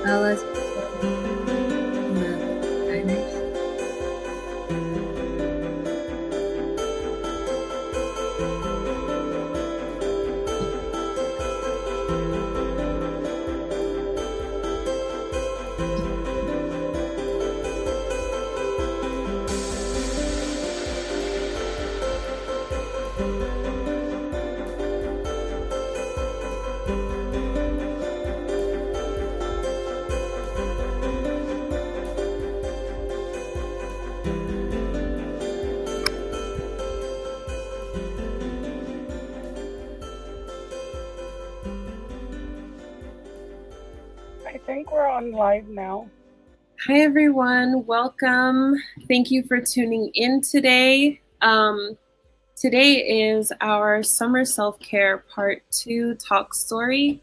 Alas mga diners. I think we're on live now. Hi, everyone. Welcome. Thank you for tuning in today. Today is our Summer Self Care Part 2 talk story.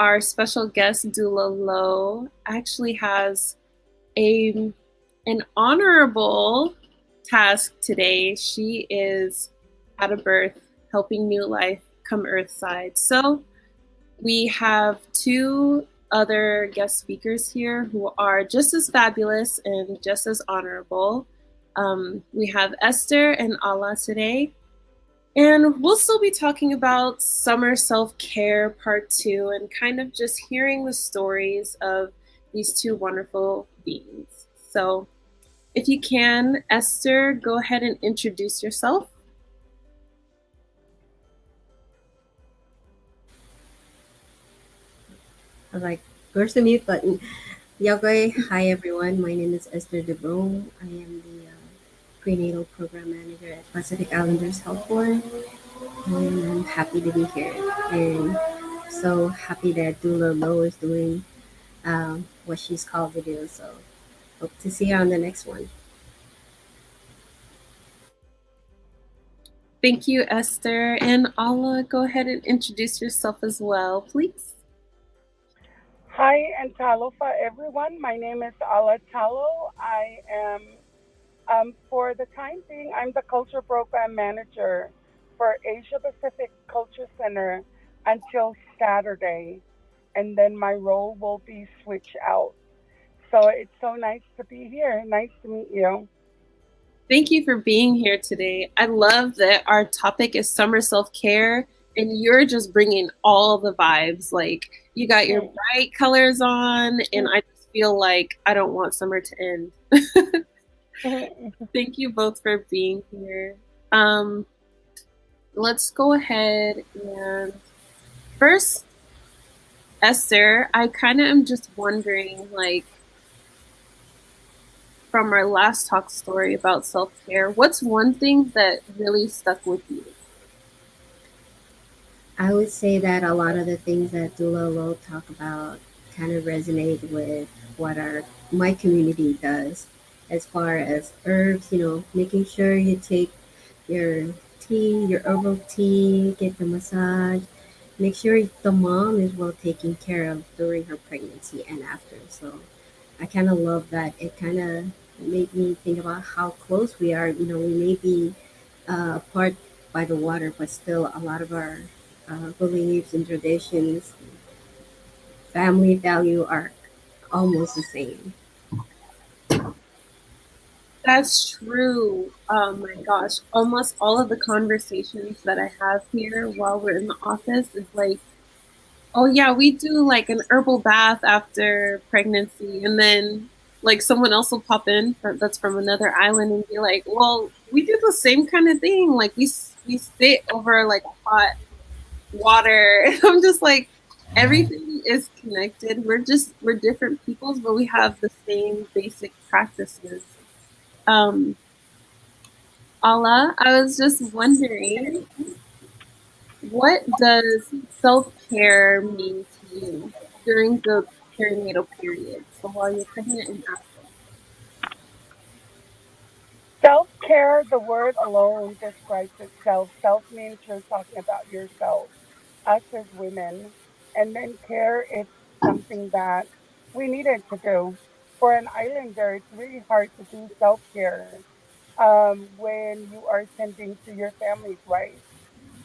Our special guest, Dula Lowe, actually has a, an honorable task today. She is at a birth, helping new life come earthside. So we have two other guest speakers here who are just as fabulous and just as honorable. We have Esther and Allah today. And we'll still be talking about summer self care part two and kind of just hearing the stories of these two wonderful beings. So, if you can, Esther, go ahead and introduce yourself. I was like, where's the mute button? Yagoi, hi everyone. My name is Esther DeBrome. I am the prenatal program manager at Pacific Islanders Health Board, and I'm happy to be here. And so happy that Dula Lowe is doing what she's called to do. So hope to see you on the next one. Thank you, Esther. And Allah, go ahead and introduce yourself as well, please. Hi and talofa, everyone. My name is Ala Talo. I am, for the time being, I'm the culture program manager for Asia Pacific Culture Center until Saturday, and then my role will be switched out. So it's so nice to be here. Nice to meet you. Thank you for being here today. I love that our topic is summer self care, and you're just bringing all the vibes. Like, you got your bright colors on, and I just feel like I don't want summer to end. Thank you both for being here. Um, let's go ahead and first, Esther, I kind of am just wondering, like, from our last talk story about self care, what's one thing that really stuck with you? I would say that a lot of the things that Dula Lowe talk about kind of resonate with what our my community does as far as herbs, making sure you take your tea, your herbal tea, get the massage, make sure the mom is well taken care of during her pregnancy and after. So I kind of love that. It kind of made me think about how close we are. We may be apart by the water, but still a lot of our beliefs and traditions, family value are almost the same. That's true. Oh my gosh. Almost all of the conversations that I have here while we're in the office is like, oh yeah, we do like an herbal bath after pregnancy. And then like someone else will pop in that's from another island and be like, well, we do the same kind of thing. Like we sit over like hot water. And I'm just like, everything is connected. We're different peoples, but we have the same basic practices. Um, Allah, I was just wondering, what does self care mean to you during the perinatal period? So while you're pregnant and after. Self care, the word alone describes itself. Self means you're talking about yourself, us as women. And then care is something that we needed to do. For an islander, it's really hard to do self care when you are tending to your family's rights.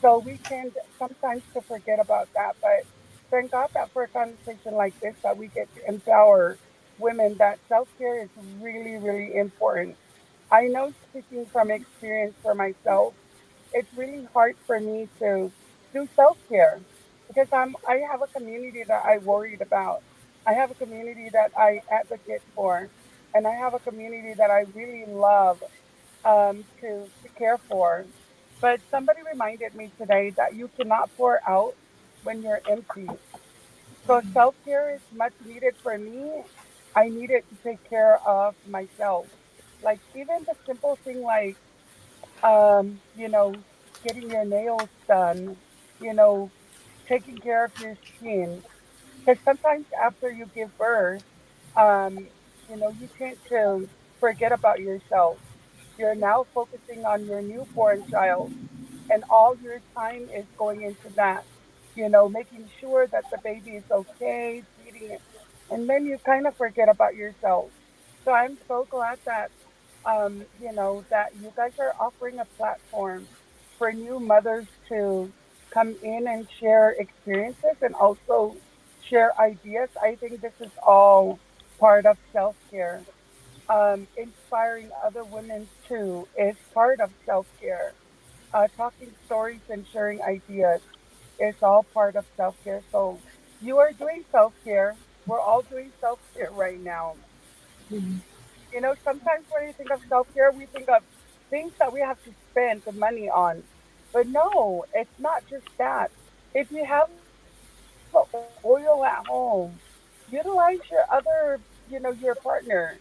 So we tend sometimes to forget about that. But thank God that for a conversation like this that we get to empower women that self-care is really, really important. I know speaking from experience for myself, it's really hard for me to do self-care because I have a community that I worried about. I have a community that I advocate for, and I have a community that I really love to care for. But somebody reminded me today that you cannot pour out when you're empty. So self care is much needed for me. I needed to take care of myself. Like even the simple thing like you know, getting your nails done, you know, taking care of your skin. Because sometimes after you give birth, um, you tend to forget about yourself. You're now focusing on your newborn child, and all your time is going into that, making sure that the baby is okay, feeding it. And then you kind of forget about yourself. So I'm so glad that, that you guys are offering a platform for new mothers to come in and share experiences and also share ideas. I think this is all part of self care. Inspiring other women too is part of self care. Talking stories and sharing ideas is all part of self care. So you are doing self care. We're all doing self care right now. Mhm. Sometimes when you think of self care, we think of things that we have to spend the money on. But no, it's not just that. If you have oil at home, utilize your other, your partner.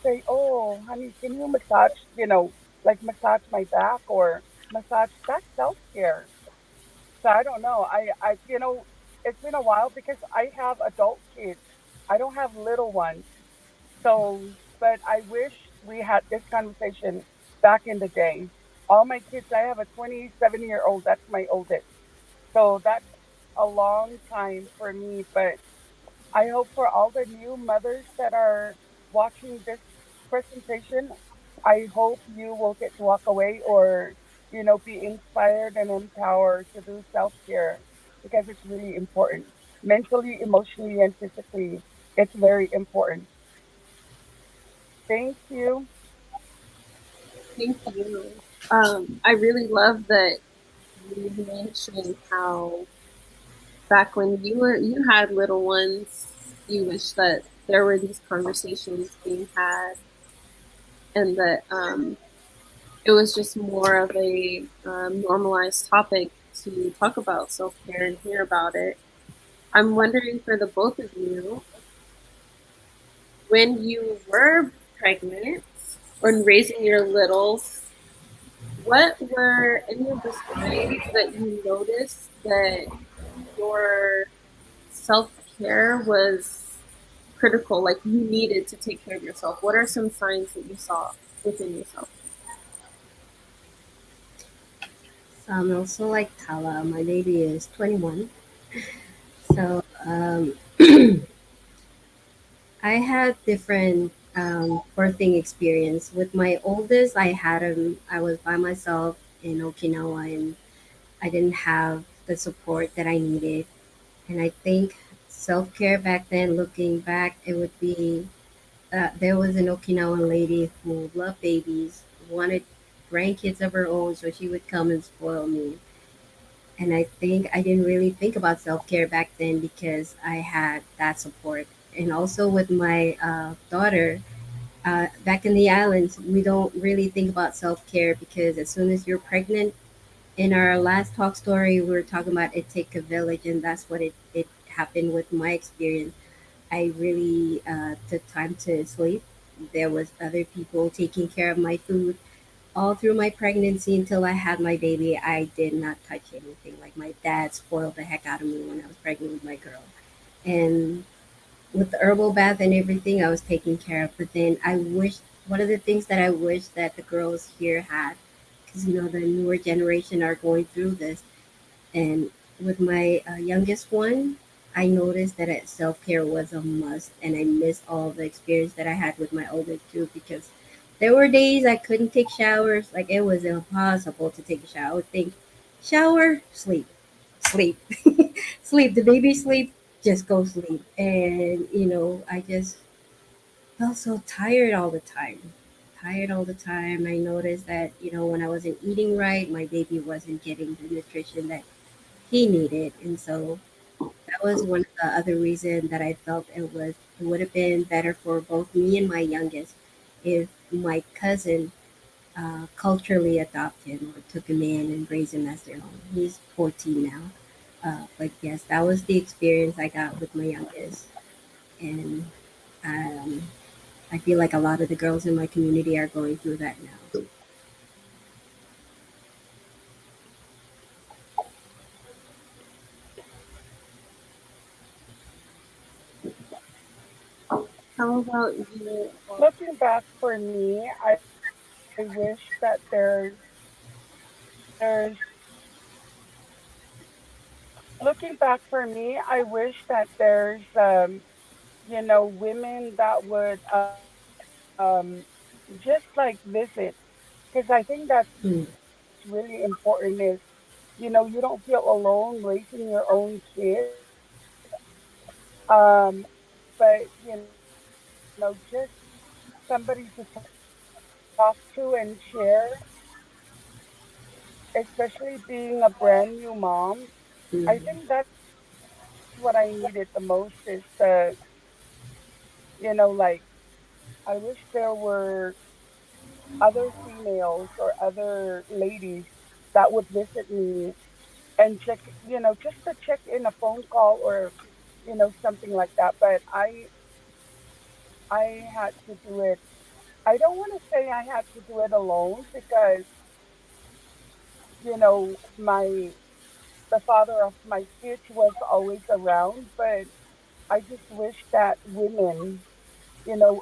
Say, oh, honey, can you massage, like massage my back or massage? That's self care. So I don't know. It's been a while because I have adult kids. I don't have little ones. So, but I wish we had this conversation back in the day. All my kids, I have a 27-year-old, that's my oldest. So that's a long time for me. But I hope for all the new mothers that are watching this presentation, I hope you will get to walk away or, be inspired and empowered to do self care because it's really important. Mentally, emotionally, and physically, it's very important. Thank you. Thank you. I really love that you mentioned how back when you had little ones, you wish that there were these conversations being had, and that it was just more of a normalized topic to talk about self care and hear about it. I'm wondering for the both of you, when you were pregnant or raising your littles, what were any of the signs that you noticed that your self care was critical, like you needed to take care of yourself? What are some signs that you saw within yourself? So I'm also like Tala. My baby is 21. So I had different birthing experience. With my oldest, I had him. I was by myself in Okinawa, and I didn't have the support that I needed. And I think self care back then, looking back, it would be there was an Okinawan lady who loved babies, wanted grandkids of her own, so she would come and spoil me. And I think I didn't really think about self care back then because I had that support. And also with my daughter, back in the islands, we don't really think about self care because as soon as you're pregnant, in our last talk story, we were talking about it take a village, and that's what it happened with my experience. I really took time to sleep. There was other people taking care of my food all through my pregnancy until I had my baby. I did not touch anything. Like my dad spoiled the heck out of me when I was pregnant with my girl, and with the herbal bath and everything, I was taken care of. But then I wish one of the things that I wish that the girls here had, because the newer generation are going through this, and with my youngest one, I noticed that self care was a must, and I missed all the experience that I had with my oldest too because there were days I couldn't take showers. Like it was impossible to take a shower. I would think, shower, sleep, sleep. sleep. The baby sleep, just go sleep. And I just felt so tired all the time. Tired all the time. I noticed that when I wasn't eating right, my baby wasn't getting the nutrition that he needed, and so that was one of the other reasons that I felt it would have been better for both me and my youngest if my cousin culturally adopted him or took him in and raised him as their own. He's 14 now. But yes, that was the experience I got with my youngest. And um, I feel like a lot of the girls in my community are going through that now. How about you? Looking back for me, I wish that there's looking back for me, I wish that there's women that would just like visit, because I think that's Mm, really important is you don't feel alone raising your own kids. Um, but just somebody to talk to and share, especially being a brand new mom. I mm, think that's what I needed the most is like I wish there were other females or other ladies that would visit me and check, just to check in a phone call or, something like that. But I had to do it. I don't want to say I had to do it alone because, my the father of my kids was always around, but I just wish that women,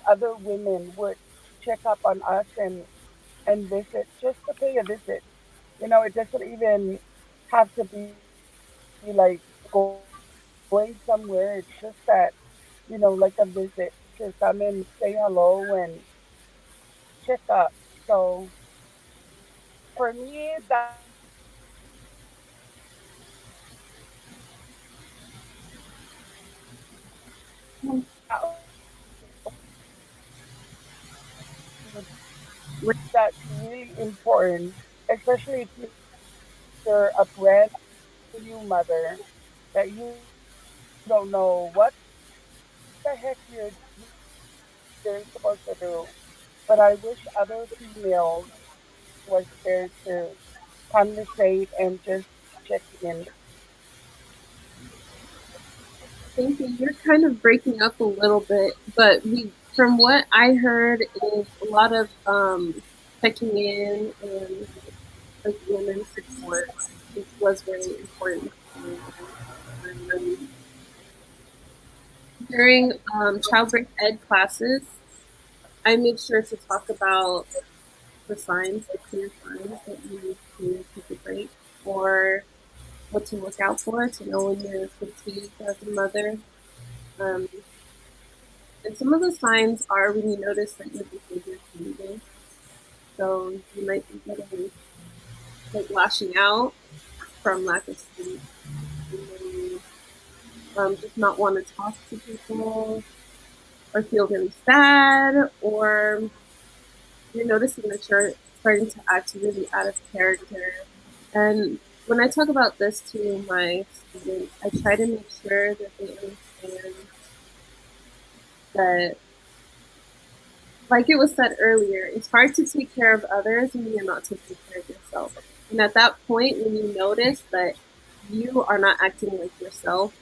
other women would check up on us and visit, just to pay a visit. It doesn't even have to be like going somewhere. It's just that, like a visit to come and say hello and check up. So for me, that's really important, especially if you're a brand new mother that you don't know what the heck you're supposed to do. But I wish other females was there to conversate and just check in. Thank you. You're kind of breaking up a little bit, but from what I heard, is a lot of checking in and like women's support was very important. Um, During childbirth ed classes, I made sure to talk about the signs, the clear signs that you need to take a break, or what to look out for to know when you're fatigued as a mother. Um, and some of the signs are when you notice that your behavior is changing. So you might be getting like lashing out from lack of sleep. You just not want to talk to people or feel really sad, or you're noticing that you're starting to act really out of character. And when I talk about this to my students, I try to make sure that they understand that, like it was said earlier, it's hard to take care of others when you're not taking care of yourself. And at that point, when you notice that you are not acting like yourself,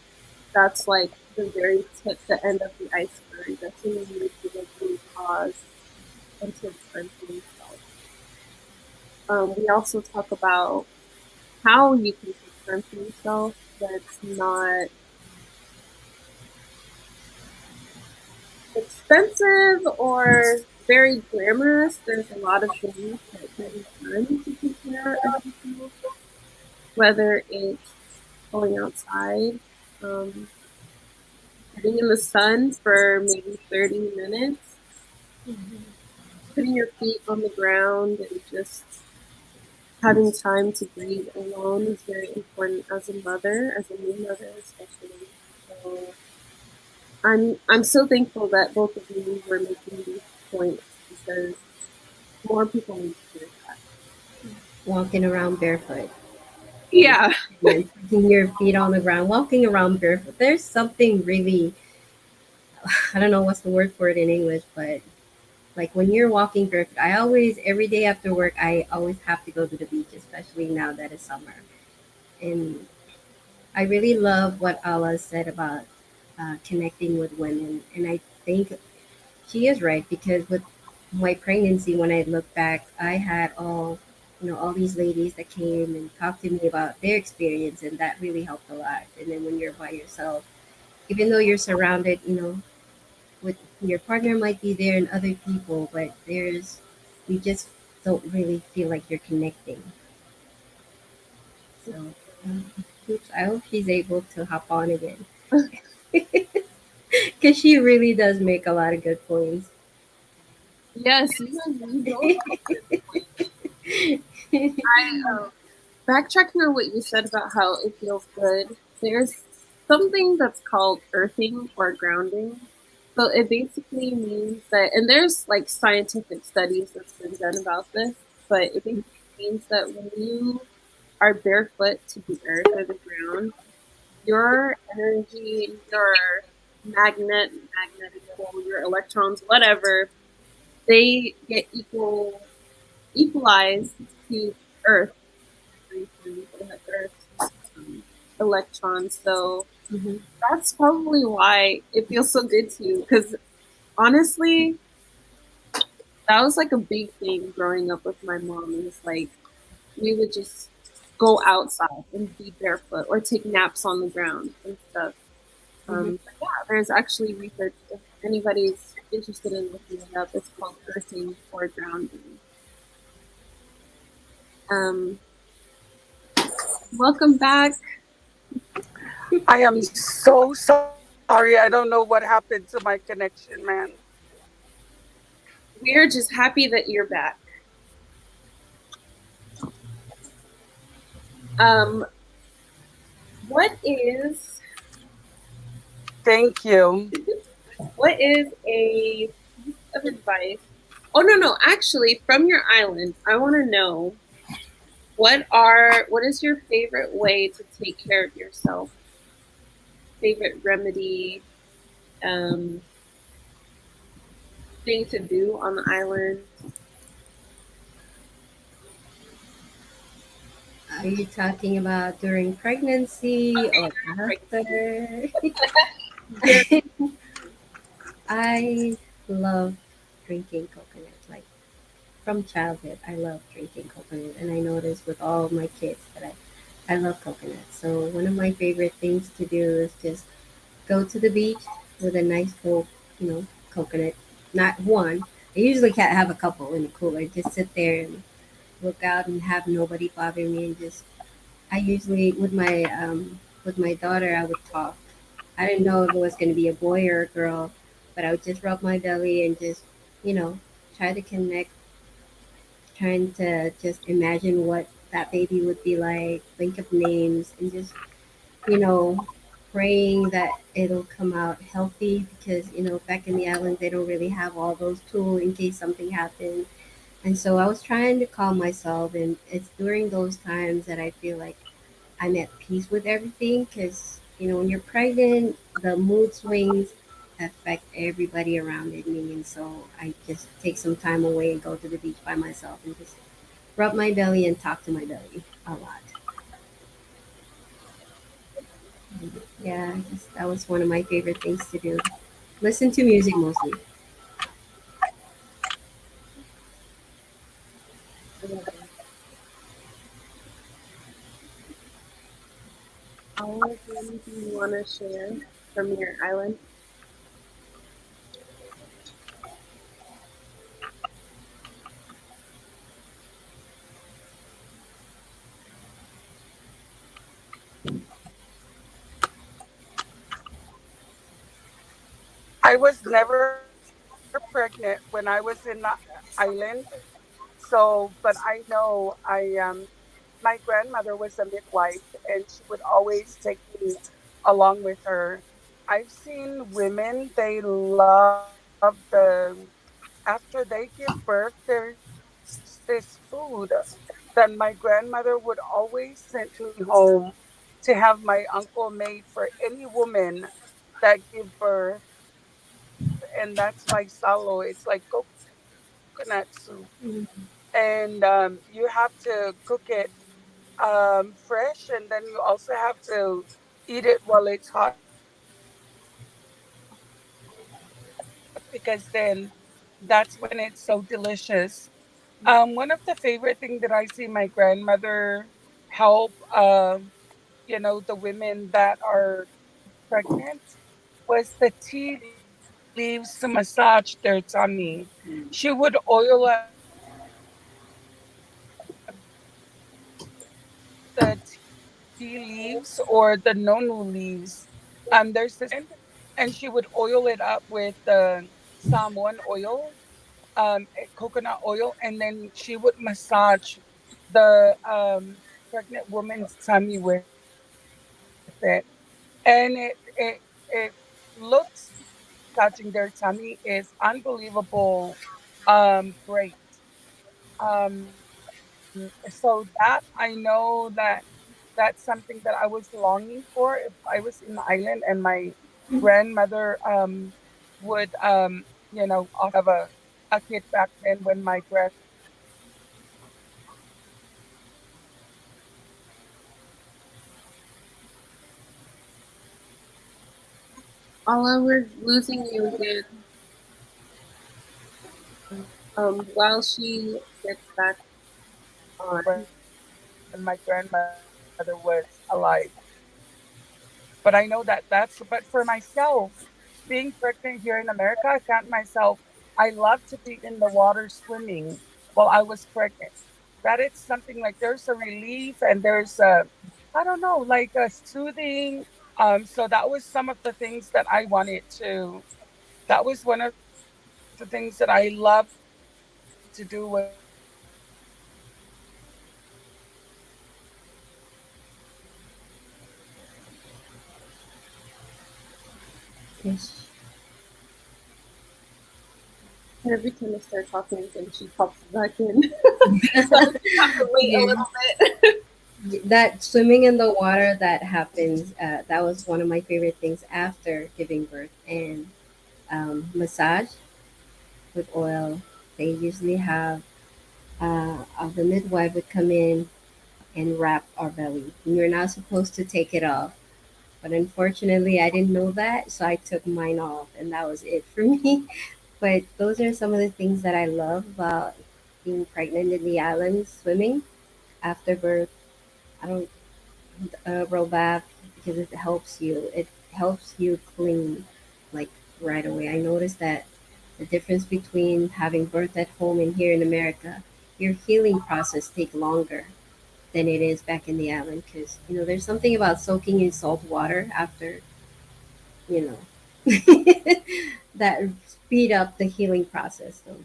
that's like the very tip, the end of the iceberg. That's when you need to like really pause and take time for yourself. We also talk about how you can take time for yourself that's not expensive or very glamorous. There's a lot of things that can be done to take care of yourself, whether it's going outside, um, sitting in the sun for maybe 30 minutes, mhm, putting your feet on the ground and just having time to breathe alone is very important as a mother, as a new mother especially. So I'm so thankful that both of you were making these points because more people need to hear that. Walking around barefoot Yeah. and putting your feet on the ground, walking around barefoot. There's something really, I don't know what's the word for it in English, but like when you're walking barefoot, I always, every day after work, I always have to go to the beach, especially now that it's summer. And I really love what Allah said about connecting with women. And I think she is right because with my pregnancy, when I look back, I had all these ladies that came and talked to me about their experience, and that really helped a lot. And then when you're by yourself, even though you're surrounded, with your partner might be there and other people, but you just don't really feel like you're connecting. So, oops, I hope she's able to hop on again because she really does make a lot of good points. Yes, you both backtracking on what you said about how it feels good, there's something that's called earthing or grounding. So it basically means that, and there's like scientific studies that's been done about this, but it basically means that when you are barefoot to the earth or the ground, your energy, your magnetic pole, your electrons, whatever, they get equalized to Earth Earth's electrons. So Hmm. that's probably why it feels so good to you. Because honestly, that was like a big thing growing up with my mom. It was like we would just go outside and be barefoot or take naps on the ground and stuff. Hmm. But yeah, there's actually research if anybody's interested in looking it up. It's called earthing or grounding. Um, welcome back. I am so sorry. I don't know what happened to my connection, man. We're just happy that you're back. Um, what is Thank you. what is a piece of advice? Oh no, actually, from your island, I want to know what is your favorite way to take care of yourself? Favorite remedy, um, thing to do on the island? Are you talking about during pregnancy or Pregnancy. after? Yeah. I love drinking coconut. Like from childhood, I love drinking coconut, and I notice with all my kids that I love coconut. So one of my favorite things to do is just go to the beach with a nice cold, coconut. Not one. I usually can't have a couple in the cooler. Just sit there and look out and have nobody bother me, and just I usually with my daughter I would talk. I didn't know if it was going to be a boy or a girl, but I would just rub my belly and just you know try to connect, trying to just imagine what that baby would be like, think of names, and just you know praying that it'll come out healthy because back in the islands they don't really have all those tools in case something happens. And so I was trying to calm myself, and it's during those times that I feel like I'm at peace with everything because, when you're pregnant, the mood swings affect everybody around me. And so I just take some time away and go to the beach by myself and just rub my belly and talk to my belly a lot. Yeah, that was one of my favorite things to do. Listen to music mostly. Olive, anything you want to share from your island? I was never pregnant when I was in the island. So, but I know my grandmother was a midwife, and she would always take me along with her. I've seen women, they love after they give birth, there's this food that my grandmother would always send me home to have my uncle made for any woman that give birth, and that's like salo. It's like coconut soup, Mhm. and you have to cook it fresh, and then you also have to eat it while it's hot because then that's when it's so delicious. One of the favorite thing that I see my grandmother help, the women that are pregnant was the tea leaves to massage their tummy. She would oil up the tea leaves or the nonu leaves. There's this plant, and she would oil it up with the Samoan oil, coconut oil, and then she would massage the pregnant woman's tummy with it, and it looks massaging their tummy is unbelievable, great. So that I know that's something that I was longing for if I was in the island and my grandmother would also have a kid back then when my grandmother was alive. Ala, we're losing you again. While she gets back on. When my grandmother was alive. But I know but for myself, being pregnant here in America, I found myself, I love to be in the water swimming while I was pregnant. That is something like there's a relief and there's I don't know, like a soothing. So that was some of the things that I wanted to, that was one of the things that I loved to do was to be in the water swimming while I was pregnant. Yes. Every time I start talking again, she pops back in. So we have to wait a Yeah. little bit. That swimming in the water that happens, that was one of my favorite things after giving birth. And massage with oil. They usually have the midwife would come in and wrap our belly. And you're not supposed to take it off. But unfortunately, I didn't know that, so I took mine off, and that was it for me. But those are some of the things that I love about being pregnant in the islands, swimming after birth. I don't roll bath because it helps you. It helps you clean like right away. I noticed that the difference between having birth at home and here in America, your healing process take longer than it is back in the island because there's something about soaking in salt water after you know that speed up the healing process. So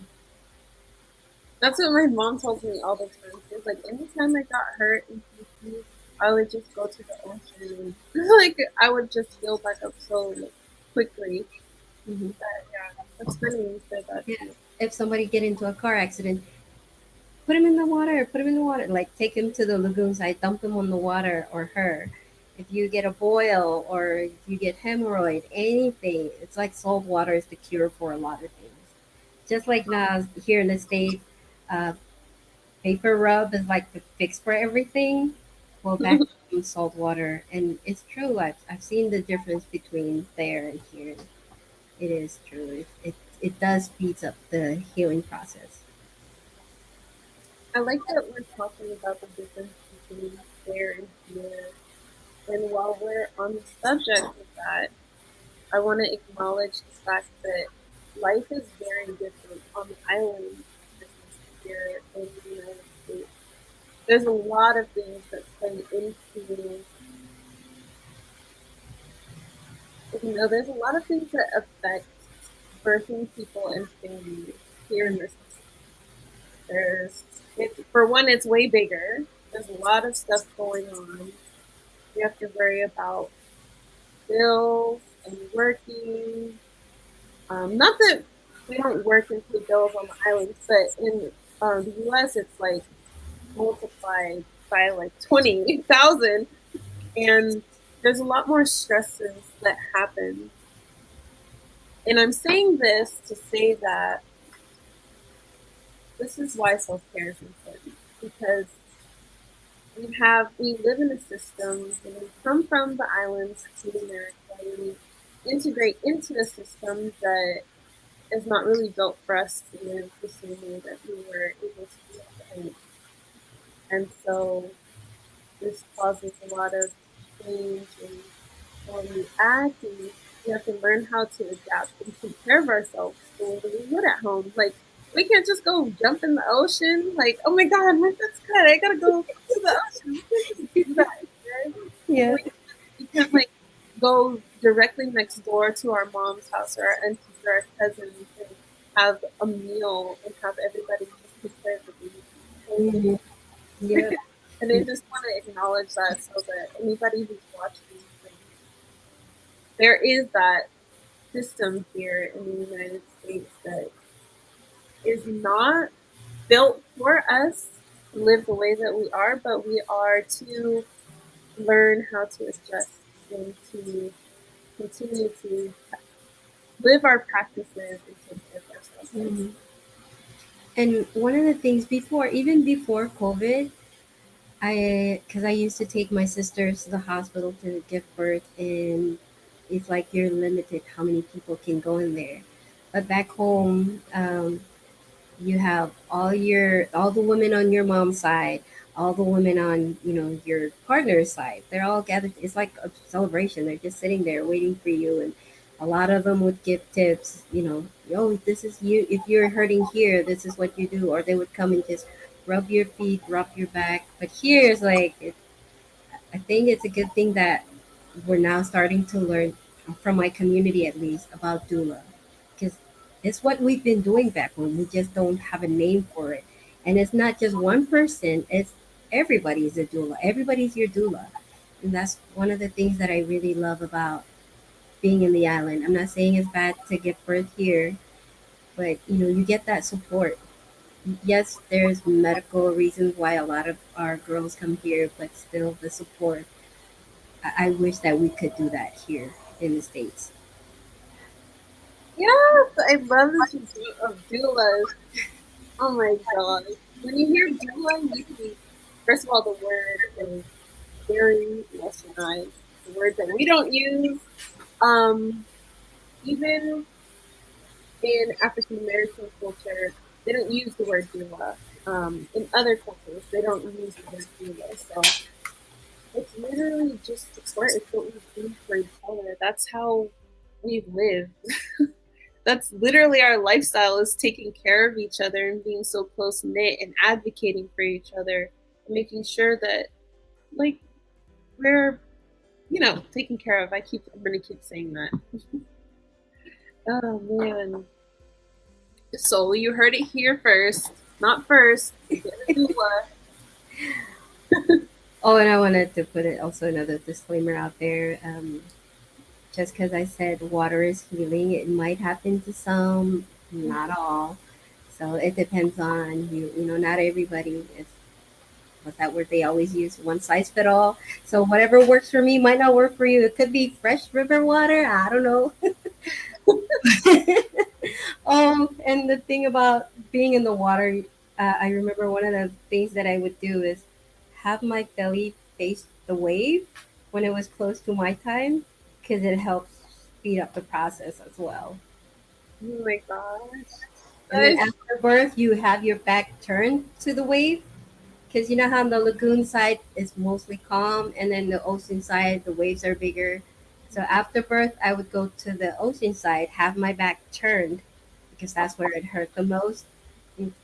That's what my mom tells me all the time. She's like, anytime I got hurt and confused, I would just go to the ocean. Like, I would just heal back up so quickly. mhm. But yeah, that's funny you said that Yeah, too. if somebody get into a car accident, put him in the water, put him in the water, like take him to the lagoon side, dump him on the water or her. If you get a boil or if you get hemorrhoid, anything, it's like salt water is the cure for a lot of things. Just like now here in the States, uh, paper rub is like the fix for everything. Well, back in salt water, and it's true. I've seen the difference between there and here. It is true. It does speeds up the healing process. I like that we're talking about the difference between there and here. And while we're on the subject of that, I want to acknowledge the fact that life is very different on the island versus here in the United States. There's a lot of things that play into, there's a lot of things that affect birthing people and families here in this country. For one, it's way bigger. There's a lot of stuff going on. You have to worry about bills and working. Not that we don't work and pay bills on the islands, but in the U.S., it's like multiplied by like 20,000, and there's a lot more stresses that happen. And I'm saying this to say that this is why self care is important, because we live in a system and we come from the islands to America. We integrate into a system that is not really built for us to live the same way that we were able to do at home. And so this causes a lot of change in how we act, and we have to learn how to adapt and take care of ourselves the way that we would at home. Like, we can't just go jump in the ocean. Like, oh my God, my foot's cut. I gotta go to the ocean. We can't just do that. Right? Yeah. We can't like go directly next door to our mom's house or our aunties or our cousins and have a meal and have everybody just take care of the baby. Mhm. Yeah. And I just want to acknowledge that so that anybody who's watching, there is that system here in the United States that is not built for us to live the way that we are, but we are to learn how to adjust and to continue to live our practices and take care of ourselves. Mhm. And one of the things before, even before COVID, because I used to take my sisters to the hospital to give birth, and it's like you're limited how many people can go in there. But back home, you have all the women on your mom's side, all the women on your partner's side. They're all gathered. It's like a celebration. They're just sitting there waiting for you, and a lot of them would give tips. Oh, this is you. If you're hurting here, this is what you do. Or they would come and just rub your feet, rub your back. But here is like, I think it's a good thing that we're now starting to learn from my community at least about doula, because it's what we've been doing back home. We just don't have a name for it, and it's not just one person. It's everybody's a doula. Everybody's your doula, and that's one of the things that I really love about being in the island. I'm not saying it's bad to give birth here, but you get that support. Yes, there's medical reasons why a lot of our girls come here, but still the support. I wish that we could do that here in the States. Yes, I love this idea of doulas. Oh my God. When you hear doula, you think, first of all, the word is very westernized. The word that we don't use. Um, Even in African American culture, they don't use the word doula. In other cultures, they don't use the word doula. So it's literally just support. It's what we do for each other. That's how we live. That's literally our lifestyle, is taking care of each other and being so close knit and advocating for each other and making sure that, like, we're taken care of. I'm gonna keep saying that. Oh man. So you heard it here first. Not first. Get a doula. Oh, and I wanted to put it also another disclaimer out there. Just because I said water is healing, it might happen to some, not all. So it depends on you. Not everybody is. What's that word they always use? One size fit all. So whatever works for me might not work for you. It could be fresh river water. I don't know. And the thing about being in the water, I remember one of the things that I would do is have my belly face the wave when it was close to my time, because it helps speed up the process as well. Oh my gosh. And then after birth, you have your back turned to the wave, because you know how on the lagoon side is mostly calm, and then the ocean side, the waves are bigger. So after birth, I would go to the ocean side, have my back turned, because that's where it hurt the most.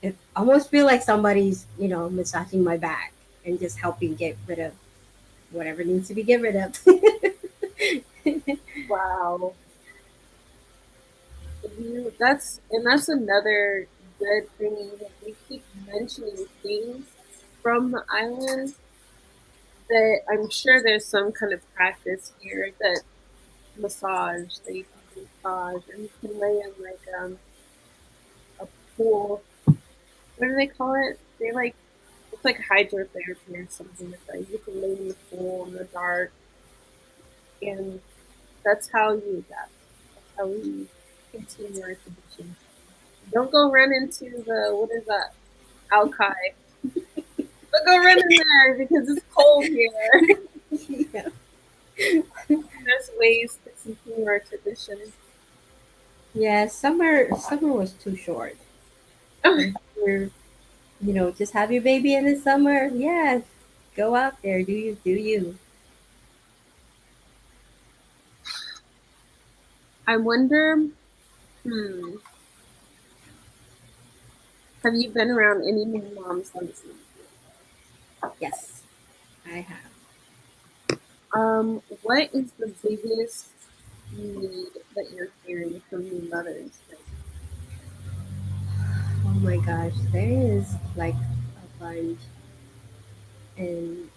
It almost feel like somebody's, massaging my back and just helping get rid of whatever needs to be get rid of. Wow. That's another good for me that they keep mentioning things from the island that I'm sure there's some kind of practice here that massage, that you can do massage, or you can lay in like a pool. What do they call it? They like it's like hydrotherapy or something like that. You can lay in the pool in the dark, and that's how you adapt. That's how we continue our tradition. Don't go run into the what is that? Alki. Don't go run in there because it's cold here. Yeah. There's ways to continue our tradition. Yeah, summer was too short. If you're, just have your baby in the summer. Yeah, go out there, do you. I wonder, hmm, have you been around any new moms lately? Yes, I have. What is the biggest need that you're hearing from new mothers? Oh my gosh, there is like a bunch, and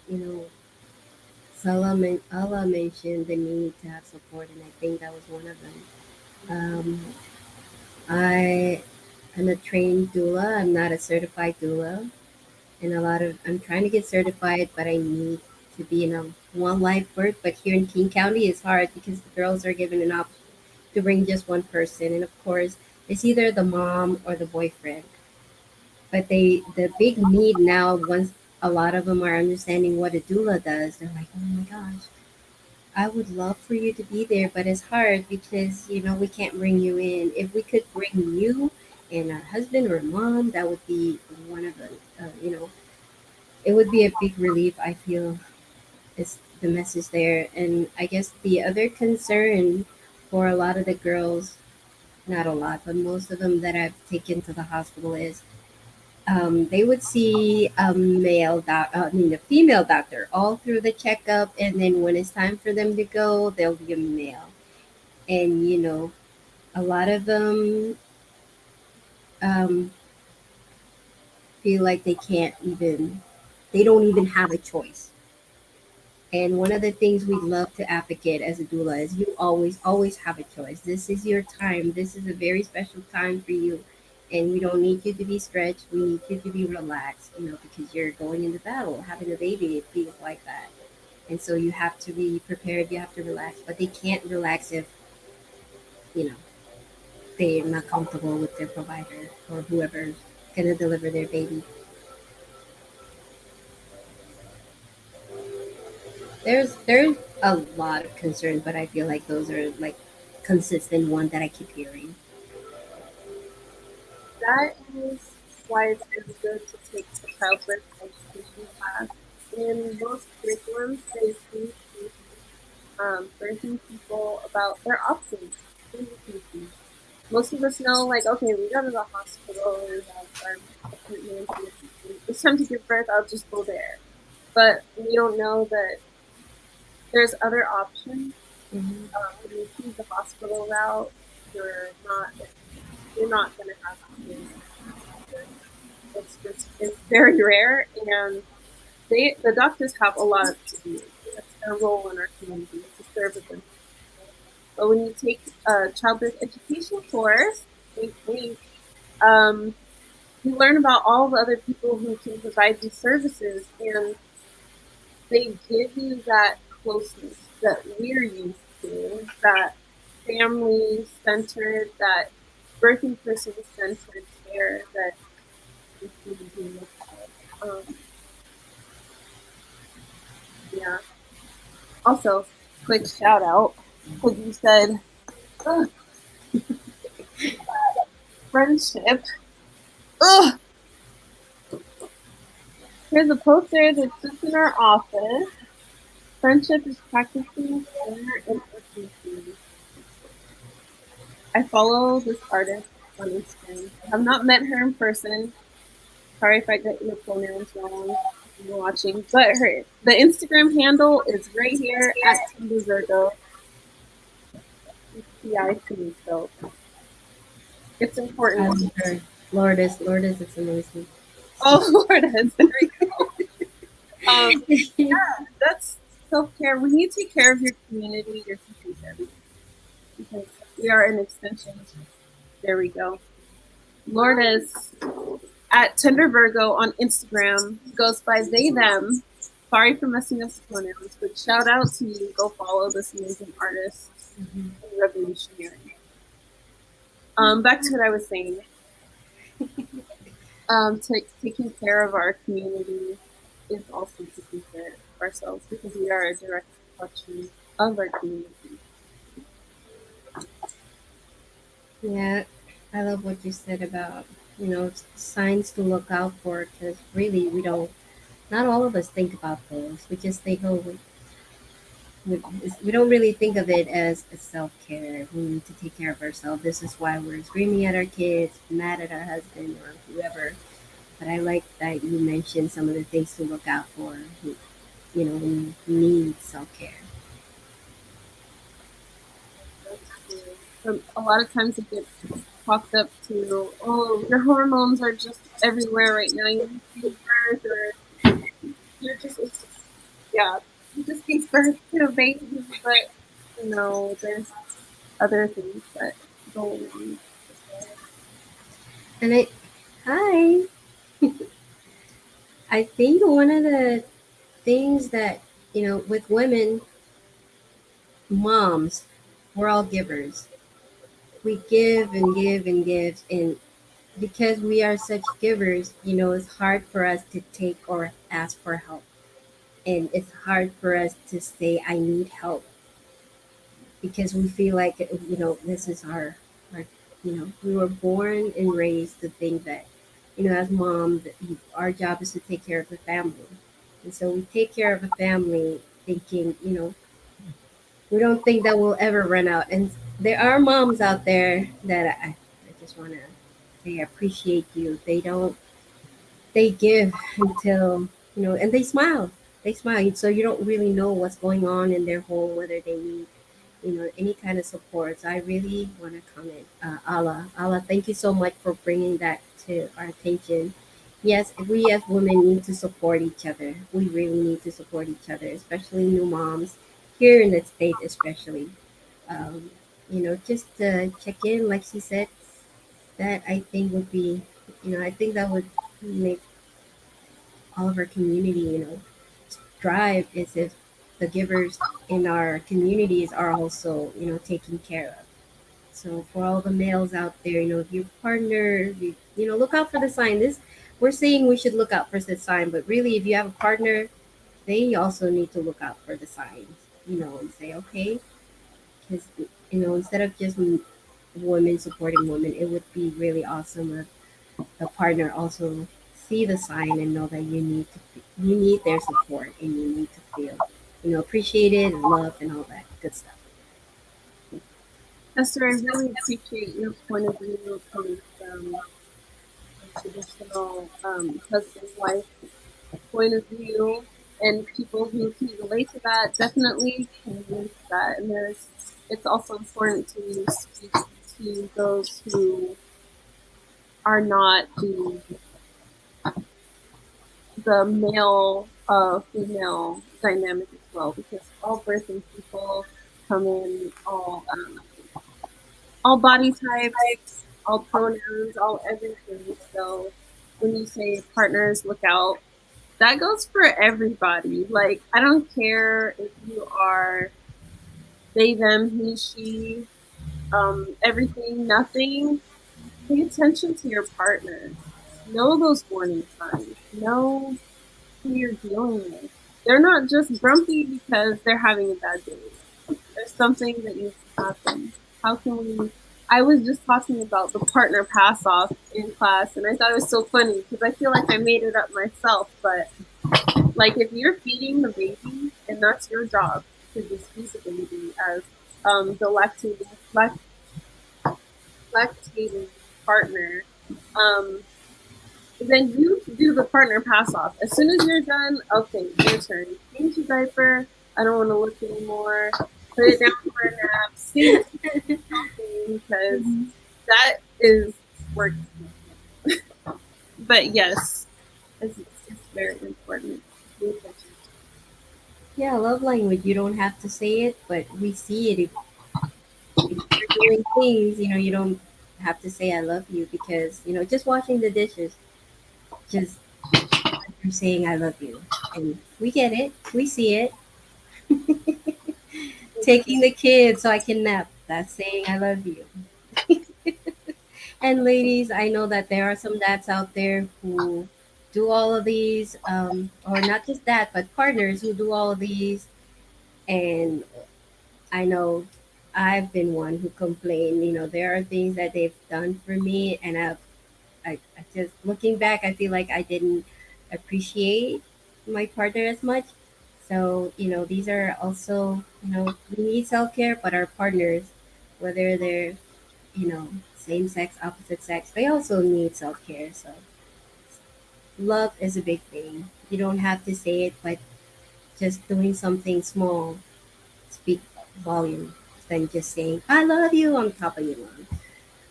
Allah mentioned the need to have support, and I think that was one of them. Um, I am a trained doula. I'm not a certified doula, and I'm trying to get certified, but I need to be in a one life birth. But here in King County, it's hard because the girls are given an option to bring just one person, and of course, it's either the mom or the boyfriend. But the big need now, once a lot of them are understanding what a doula does, they're like, oh my gosh, I would love for you to be there, but it's hard because we can't bring you in. If we could bring you and a husband or a mom, that would be one of the it would be a big relief. I feel is the message there, and I guess the other concern for a lot of the girls, not a lot, but most of them that I've taken to the hospital is they would see a female doctor all through the checkup, and then when it's time for them to go, there'll be a male. And a lot of them um, feel like they don't even have a choice. And one of the things we love to advocate as a doula is you always have a choice. This is your time. This is a very special time for you. And we don't need you to be stretched. We need you to be relaxed, because you're going into battle. Having a baby, it feels like that. And so you have to be prepared. You have to relax. But they can't relax if, you know, they're not comfortable with their provider or whoever's going to deliver their baby. There's a lot of concerns, but I feel like those are like consistent one that I keep hearing. That is why it's really good to take the childbirth education class. In most curriculums, they teach birthing people about their options. Most of us know, like, okay, we go to the hospital, we have our appointment, it's time to give birth, I'll just go there. But we don't know that there's other options. Mhm. When you choose the hospital route, you're not going to have options. It's very rare, and the doctors have a lot to do. That's their role in our community to serve them. But when you take a childbirth education course, um, you learn about all the other people who can provide these services, and they give you that closeness that we're used to, that family centered, that birthing person centered care that we can do. Yeah. Also, quick shout out because you said ugh, friendship. Ugh. Here's a poster that sits in our office. Friendship is practicing care and intimacy. I follow this artist on Instagram. I have not met her in person. Sorry if I get your pronouns wrong. You're watching, but the Instagram handle is right here at Timber Virgo. PI to me, so it's I important. love her. Lourdes is amazing. Oh, Lourdes, there we go. That's self-care. When you take care of your community, you're taking care of everything. Because we are an extension. There we go. Lourdes at Tender Virgo on Instagram goes by they them. Sorry for messing up the pronouns, but shout out to you. Go follow this amazing artist and revolutionary. Back to what I was saying. Taking care of our community is also taking care of ourselves because we are a direct reflection of our community. Yeah, I love what you said about, signs to look out for, because really not all of us think about those. We just think, oh, we don't really think of it as a self care. We need to take care of ourselves. This is why we're screaming at our kids, mad at our husband or whoever. But I like that you mentioned some of the things to look out for, when you need self care. A lot of times it gets talked up to, oh, your hormones are just everywhere right now. You need to give birth, or you're just, yeah, you just give birth to a baby. But no, there's other things that go along. And hi, I think one of the things that, with women, moms, we're all givers. We give and give and give. And because we are such givers, it's hard for us to take or ask for help. And it's hard for us to say, I need help, because we feel like, this is our we were born and raised to think that, as mom, that our job is to take care of the family. And so we take care of a family thinking, we don't think that we'll ever run out. And there are moms out there that I just want to say I appreciate you. They give until, and they smile. They smile. So you don't really know what's going on in their home, whether they need, any kind of support. So I really want to comment. Allah, thank you so much for bringing that to our attention. Yes, we as women need to support each other. We really need to support each other, especially new moms here in the state, especially. Um, just to check in, like she said, that I think would be, I think that would make all of our community, thrive, is if the givers in our communities are also, taken care of. So for all the males out there, if your partner, look out for the sign. This We're saying we should look out for the sign, but really, if you have a partner, they also need to look out for the signs, and say, okay, because instead of just women supporting women, it would be really awesome if the partner also see the sign and know that you need their support, and you need to feel, appreciated and loved and all that good stuff. Esther, I really appreciate your point of view coming from a traditional husband wife point of view, and people who can relate to that definitely can relate to that. And it's also important to speak to those who are not the male female dynamic as well, because all birthing people come in all body types, all pronouns, all everything. So when you say partners look out, that goes for everybody. Like, I don't care if you are they, them, he, she, everything, nothing. Pay attention to your partner. Know those warning signs. Know who you're dealing with. They're not just grumpy because they're having a bad day. There's something that needs to happen. How can we? I was just talking about the partner pass off in class, and I thought it was so funny because I feel like I made it up myself. But like, if you're feeding the baby, and that's your job to just feed the baby as the lactating partner, then you do the partner pass off. As soon as you're done, okay, your turn. Change your diaper. I don't want to look anymore. Put it down for a nap. See something, because that is work. But yes, it's very important. Pay attention. Yeah, love language. You don't have to say it, but we see it. If you're doing things, you don't have to say I love you because, just washing the dishes, just you're saying I love you. And we get it. We see it. Taking the kids so I can nap. That's saying I love you. And ladies, I know that there are some dads out there who do all of these, or not just that, but partners who do all of these. And I know I've been one who complained. There are things that they've done for me, and I just looking back, I feel like I didn't appreciate my partner as much. So these are also we need self care, but our partners, whether they're same sex, opposite sex, they also need self care. So love is a big thing. You don't have to say it, but just doing something small speak volume than just saying "I love you" on top of your lungs.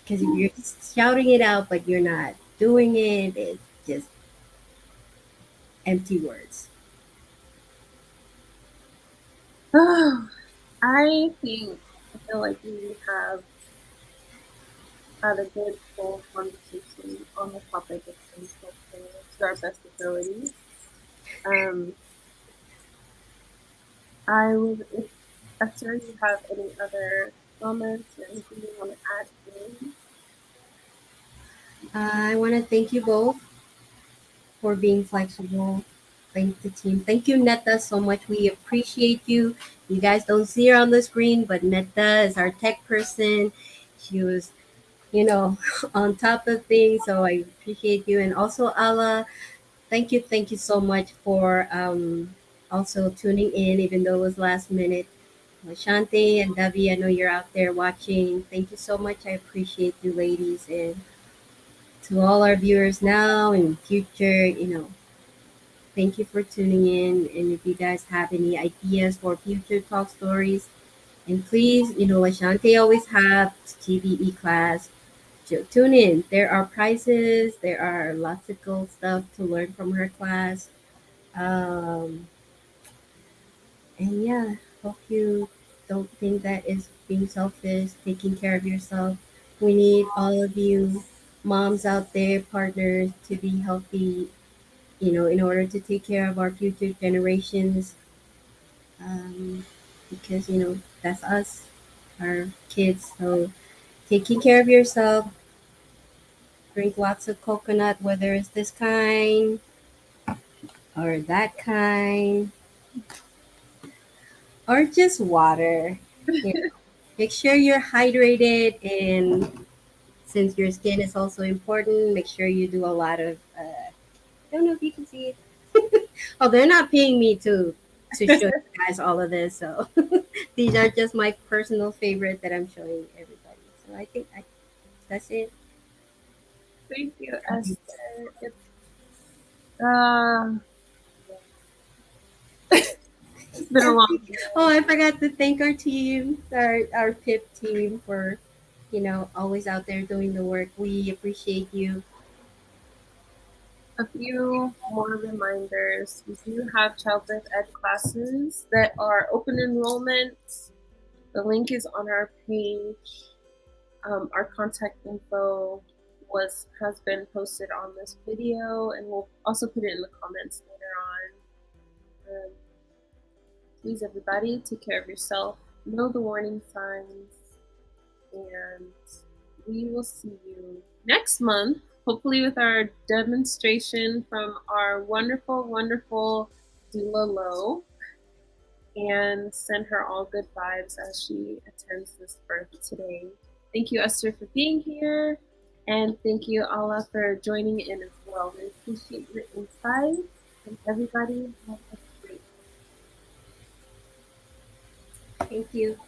Because if you're shouting it out but you're not doing it, it's just empty words. I think I feel like we have had a good full conversation on the topic of self care to our best abilities. Um, I would, if Esther, you have any other comments or anything you want to add in? I want to thank you both for being flexible. Thank the team. Thank you, Netta, so much. We appreciate you. You guys don't see her on the screen, but Netta is our tech person. She was, on top of things. So I appreciate you. And also, Ala, thank you so much for also tuning in, even though it was last minute. Shante and Davi, I know you're out there watching. Thank you so much. I appreciate you, ladies. And to all our viewers now and future, thank you for tuning in. And if you guys have any ideas for future talk stories, and please, Ashante always have TBE class. Tune in. There are prizes. There are lots of cool stuff to learn from her class. Um, and yeah, hope you don't think that is being selfish, taking care of yourself. We need all of you moms out there, partners, to be healthy, in order to take care of our future generations. Because, that's us, our kids. So taking care of yourself, drink lots of coconut, whether it's this kind or that kind, or just water. You know, make sure you're hydrated, and since your skin is also important, make sure you do a lot of. I don't know if you can see it. Oh, they're not paying me to show you guys all of this, so these are just my personal favorite that I'm showing everybody. So I think that's it. Thank you, Esther. Uh, it's been a long day. Oh, I forgot to thank our team, our PIP team for always out there doing the work. We appreciate you. A few more reminders. We do have childbirth ed classes that are open enrollment. The link is on our page. Our contact info has been posted on this video, and we'll also put it in the comments later on. Please, everybody, take care of yourself. Know the warning signs, and we will see you next month, hopefully with our demonstration from our wonderful, wonderful Doula Lo, and send her all good vibes as she attends this birth today. Thank you, Esther, for being here, and thank you, Ala, for joining in as well. We appreciate your insights, and everybody have a great Thank you.